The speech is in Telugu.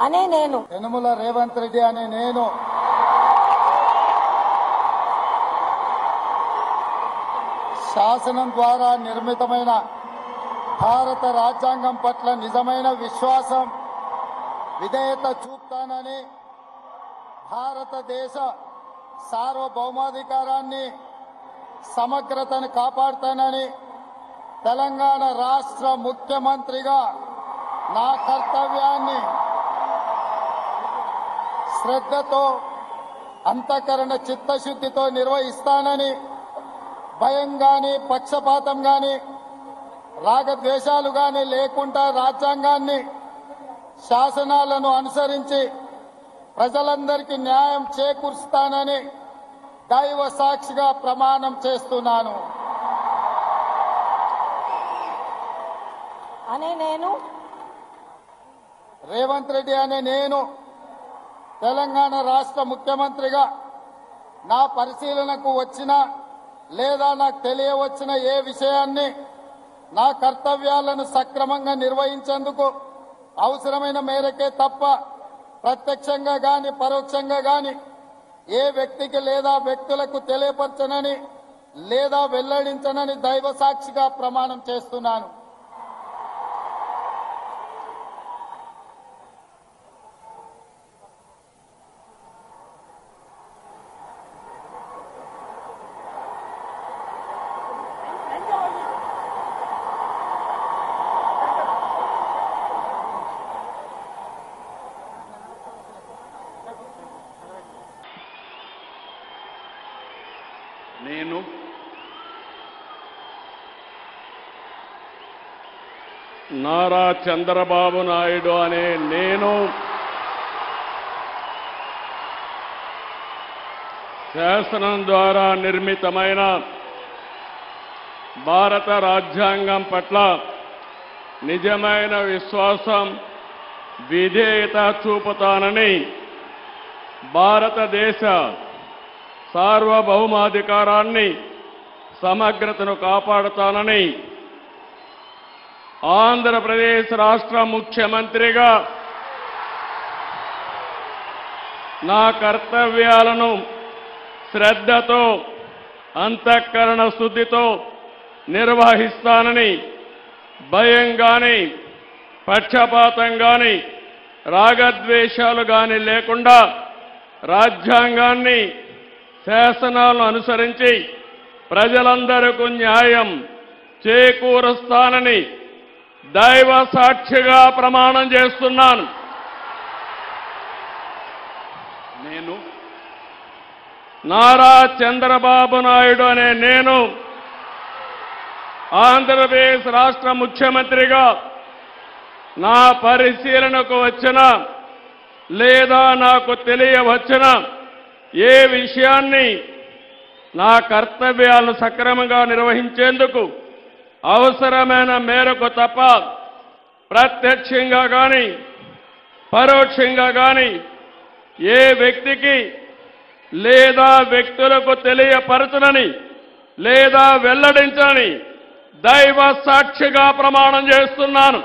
అనే నేను యనమల రేవంత్ రెడ్డి అనే నేను శాసనం ద్వారా నిర్మితమైన భారత రాజ్యాంగం పట్ల నిజమైన విశ్వాసం విధేయత చూపుతానని భారతదేశ సార్వభౌమాధికారాన్ని సమగ్రతను కాపాడుతానని తెలంగాణ రాష్ట్ర ముఖ్యమంత్రిగా నా కర్తవ్యాన్ని శ్రద్ధతో అంతఃకరణ చిత్తశుద్ధితో నిర్వహిస్తానని భయం గాని పక్షపాతం గాని రాగద్వేషాలు గాని లేకుండా రాజ్యాంగాన్ని శాసనాలను అనుసరించి ప్రజలందరికీ న్యాయం చేకూరుస్తానని దైవ సాక్షిగా ప్రమాణం చేస్తున్నాను. అనే నేను రేవంత్ రెడ్డి అనే నేను తెలంగాణ రాష్ట్ర ముఖ్యమంత్రిగా నా పరిశీలనకు వచ్చిన లేదా నాకు తెలియవచ్చిన ఏ విషయాన్ని నా కర్తవ్యాలను సక్రమంగా నిర్వహించేందుకు అవసరమైన మేరకే తప్ప ప్రత్యక్షంగా గాని పరోక్షంగా గాని ఏ వ్యక్తికి లేదా వ్యక్తులకు తెలియపరచనని లేదా వెల్లడించనని దైవ సాక్షిగా ప్రమాణం చేస్తున్నాను. నేను నారా చంద్రబాబు నాయుడు అనే నేను శాసనం ద్వారా నిర్మితమైన భారత రాజ్యాంగం పట్ల నిజమైన విశ్వాసం విధేయత చూపుతానని భారతదేశ సార్వభౌమాధికారాన్ని సమగ్రతను కాపాడుతానని ఆంధ్రప్రదేశ్ రాష్ట్ర ముఖ్యమంత్రిగా నా కర్తవ్యాలను శ్రద్ధతో అంతఃకరణ శుద్ధితో నిర్వహిస్తానని భయం గాని పక్షపాతం గాని రాగద్వేషాలు గాని లేకుండా రాజ్యాంగాన్ని శాసనాలను అనుసరించి ప్రజలందరికీ న్యాయం చేకూరుస్తానని దైవ సాక్షిగా ప్రమాణం చేస్తున్నాను. నేను నారా చంద్రబాబు నాయుడు అనే నేను ఆంధ్రప్రదేశ్ రాష్ట్ర ముఖ్యమంత్రిగా నా పరిశీలనకు వచ్చిన లేదా నాకు తెలియవచ్చిన ఏ విషయాన్ని నా కర్తవ్యాలను సక్రమంగా నిర్వహించేందుకు అవసరమైన మేరకు తప్ప ప్రత్యక్షంగా గాని పరోక్షంగా గాని ఏ వ్యక్తికి లేదా వ్యక్తులకు తెలియపరచనని లేదా వెల్లడించని దైవ సాక్షిగా ప్రమాణం చేస్తున్నాను.